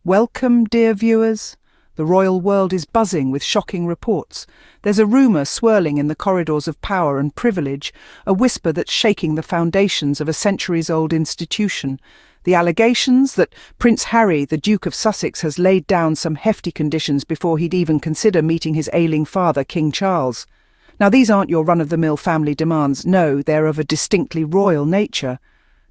Welcome, dear viewers. The royal world is buzzing with shocking reports. There's a rumour swirling in the corridors of power and privilege, a whisper that's shaking the foundations of a centuries-old institution. The allegations that Prince Harry, the Duke of Sussex, has laid down some hefty conditions before he'd even consider meeting his ailing father, King Charles. Now, these aren't your run-of-the-mill family demands. No, they're of a distinctly royal nature.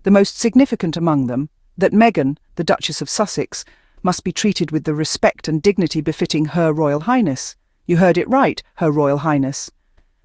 The most significant among them, that Meghan, the Duchess of Sussex, must be treated with the respect and dignity befitting Her Royal Highness. You heard it right, Her Royal Highness.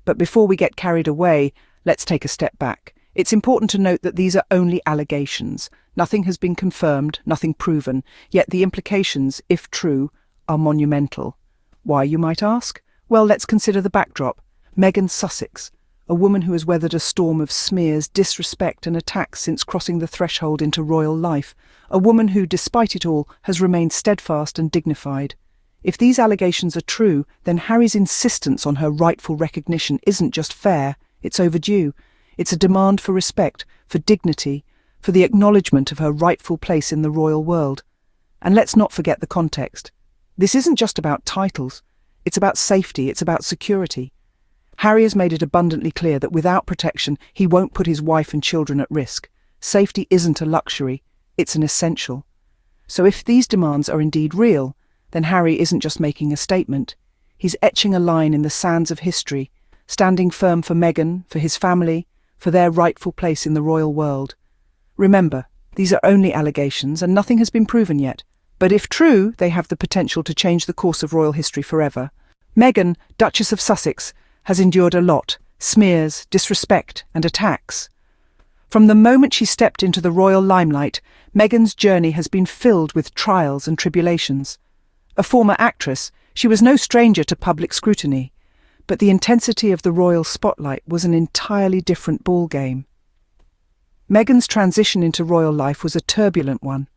But before we get carried away, let's take a step back. It's important to note that these are only allegations. Nothing has been confirmed, nothing proven, yet the implications, if true, are monumental. Why, you might ask? Well, let's consider the backdrop. Meghan Sussex, a woman who has weathered a storm of smears, disrespect and attacks since crossing the threshold into royal life. A woman who, despite it all, has remained steadfast and dignified. If these allegations are true, then Harry's insistence on her rightful recognition isn't just fair, it's overdue. It's a demand for respect, for dignity, for the acknowledgement of her rightful place in the royal world. And let's not forget the context. This isn't just about titles. It's about safety, it's about security. Harry has made it abundantly clear that without protection, he won't put his wife and children at risk. Safety isn't a luxury, it's an essential. So if these demands are indeed real, then Harry isn't just making a statement. He's etching a line in the sands of history, standing firm for Meghan, for his family, for their rightful place in the royal world. Remember, these are only allegations and nothing has been proven yet. But if true, they have the potential to change the course of royal history forever. Meghan, Duchess of Sussex, has endured a lot: smears, disrespect, and attacks. From the moment she stepped into the royal limelight, Meghan's journey has been filled with trials and tribulations. A former actress, she was no stranger to public scrutiny, but the intensity of the royal spotlight was an entirely different ballgame. Meghan's transition into royal life was a turbulent one.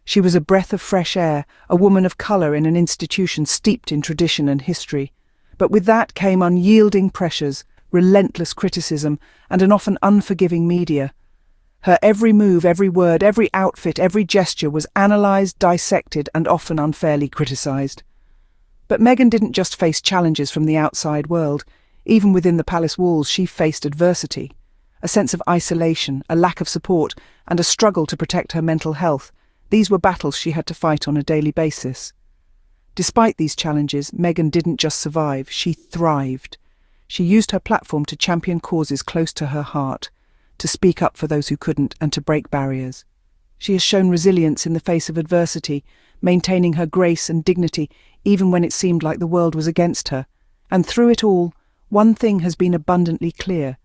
She was a breath of fresh air, a woman of colour in an institution steeped in tradition and history. But with that came unyielding pressures, relentless criticism, and an often unforgiving media. Her every move, every word, every outfit, every gesture was analysed, dissected, and often unfairly criticised. But Meghan didn't just face challenges from the outside world. Even within the palace walls, she faced adversity. A sense of isolation, a lack of support, and a struggle to protect her mental health. These were battles she had to fight on a daily basis. Despite these challenges, Meghan didn't just survive, she thrived. She used her platform to champion causes close to her heart, to speak up for those who couldn't, and to break barriers. She has shown resilience in the face of adversity, maintaining her grace and dignity even when it seemed like the world was against her. And through it all, one thing has been abundantly clear.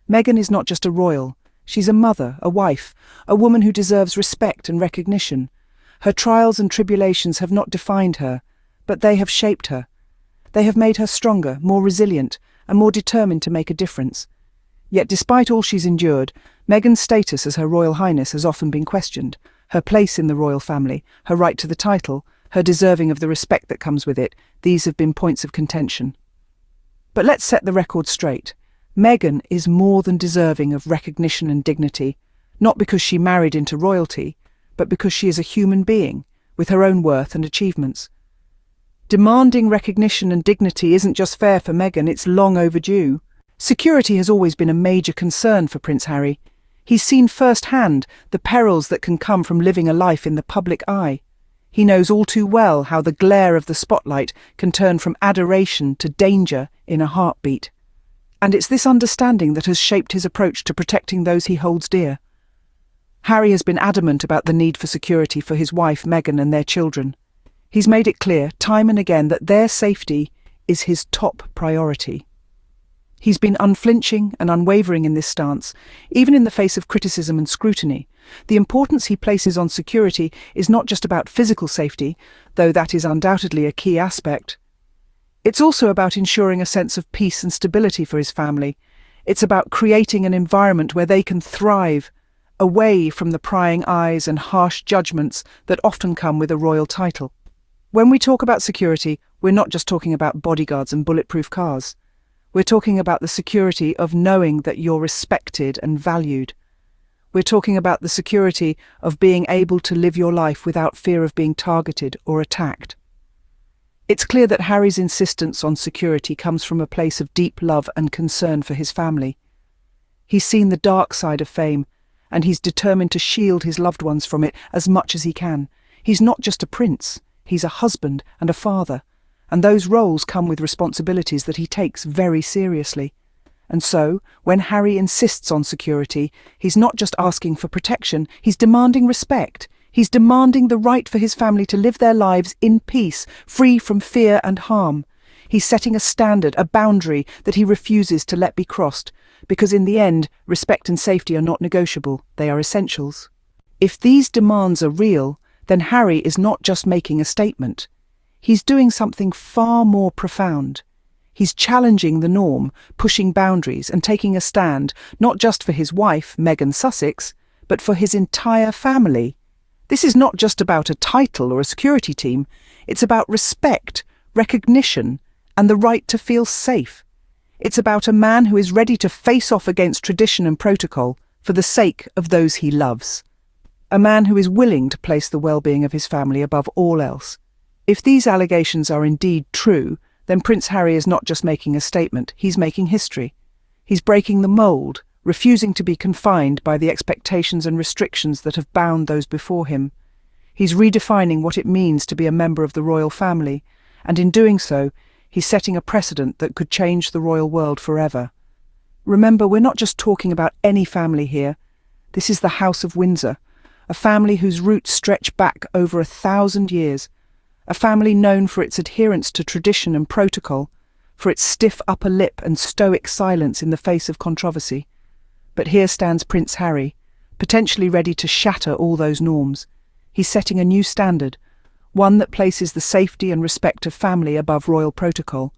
Meghan is not just a royal, she's a mother, a wife, a woman who deserves respect and recognition. Her trials and tribulations have not defined her, but they have shaped her. They have made her stronger, more resilient, and more determined to make a difference. Yet despite all she's endured, Meghan's status as Her Royal Highness has often been questioned. Her place in the royal family, her right to the title, her deserving of the respect that comes with it, these have been points of contention. But let's set the record straight. Meghan is more than deserving of recognition and dignity, not because she married into royalty, but because she is a human being, with her own worth and achievements. Demanding recognition and dignity isn't just fair for Meghan, it's long overdue. Security has always been a major concern for Prince Harry. He's seen firsthand the perils that can come from living a life in the public eye. He knows all too well how the glare of the spotlight can turn from adoration to danger in a heartbeat. And it's this understanding that has shaped his approach to protecting those he holds dear. Harry has been adamant about the need for security for his wife, Meghan, and their children. He's made it clear, time and again, that their safety is his top priority. He's been unflinching and unwavering in this stance, even in the face of criticism and scrutiny. The importance he places on security is not just about physical safety, though that is undoubtedly a key aspect. It's also about ensuring a sense of peace and stability for his family. It's about creating an environment where they can thrive, away from the prying eyes and harsh judgments that often come with a royal title. When we talk about security, we're not just talking about bodyguards and bulletproof cars. We're talking about the security of knowing that you're respected and valued. We're talking about the security of being able to live your life without fear of being targeted or attacked. It's clear that Harry's insistence on security comes from a place of deep love and concern for his family. He's seen the dark side of fame, and he's determined to shield his loved ones from it as much as he can. He's not just a prince, he's a husband and a father, and those roles come with responsibilities that he takes very seriously. And so, when Harry insists on security, he's not just asking for protection, he's demanding respect. He's demanding the right for his family to live their lives in peace, free from fear and harm. He's setting a standard, a boundary that he refuses to let be crossed, because in the end, respect and safety are not negotiable, they are essentials. If these demands are real, then Harry is not just making a statement. He's doing something far more profound. He's challenging the norm, pushing boundaries and taking a stand, not just for his wife, Meghan Sussex, but for his entire family. This is not just about a title or a security team, it's about respect, recognition, and the right to feel safe. It's about a man who is ready to face off against tradition and protocol for the sake of those he loves. A man who is willing to place the well-being of his family above all else. If these allegations are indeed true, then Prince Harry is not just making a statement, he's making history. He's breaking the mould, refusing to be confined by the expectations and restrictions that have bound those before him. He's redefining what it means to be a member of the royal family, and in doing so, he's setting a precedent that could change the royal world forever. Remember, we're not just talking about any family here. This is the House of Windsor, a family whose roots stretch back over 1,000 years, a family known for its adherence to tradition and protocol, for its stiff upper lip and stoic silence in the face of controversy. But here stands Prince Harry, potentially ready to shatter all those norms. He's setting a new standard, one that places the safety and respect of family above royal protocol.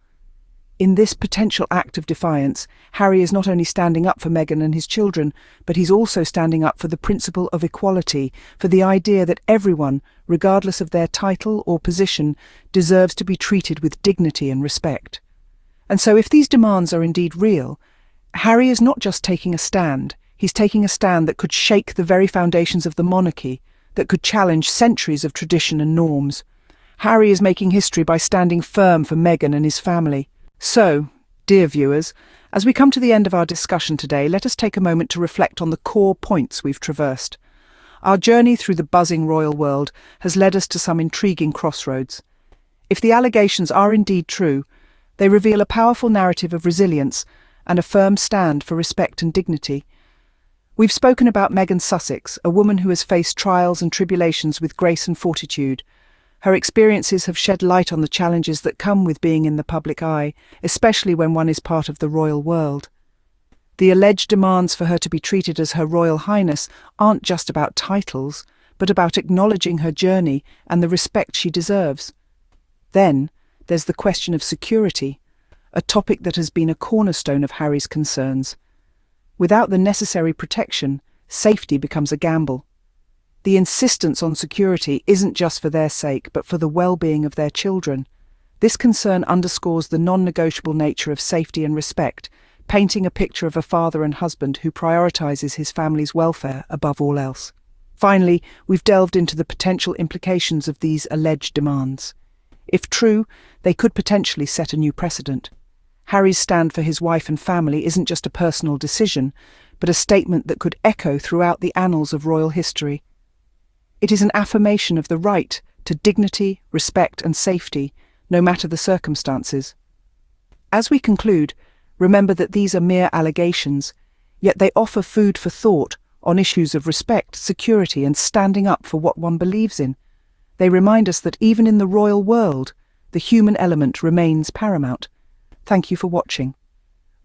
In this potential act of defiance, Harry is not only standing up for Meghan and his children, but he's also standing up for the principle of equality, for the idea that everyone, regardless of their title or position, deserves to be treated with dignity and respect. And so if these demands are indeed real, Harry is not just taking a stand, he's taking a stand that could shake the very foundations of the monarchy, that could challenge centuries of tradition and norms. Harry is making history by standing firm for Meghan and his family. So, dear viewers, as we come to the end of our discussion today, let us take a moment to reflect on the core points we've traversed. Our journey through the buzzing royal world has led us to some intriguing crossroads. If the allegations are indeed true, they reveal a powerful narrative of resilience and a firm stand for respect and dignity. We've spoken about Meghan Sussex, a woman who has faced trials and tribulations with grace and fortitude. Her experiences have shed light on the challenges that come with being in the public eye, especially when one is part of the royal world. The alleged demands for her to be treated as Her Royal Highness aren't just about titles, but about acknowledging her journey and the respect she deserves. Then, there's the question of security, a topic that has been a cornerstone of Harry's concerns. Without the necessary protection, safety becomes a gamble. The insistence on security isn't just for their sake, but for the well-being of their children. This concern underscores the non-negotiable nature of safety and respect, painting a picture of a father and husband who prioritizes his family's welfare above all else. Finally, we've delved into the potential implications of these alleged demands. If true, they could potentially set a new precedent. Harry's stand for his wife and family isn't just a personal decision, but a statement that could echo throughout the annals of royal history. It is an affirmation of the right to dignity, respect, and safety, no matter the circumstances. As we conclude, remember that these are mere allegations, yet they offer food for thought on issues of respect, security, and standing up for what one believes in. They remind us that even in the royal world, the human element remains paramount. Thank you for watching.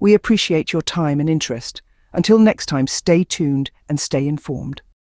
We appreciate your time and interest. Until next time, stay tuned and stay informed.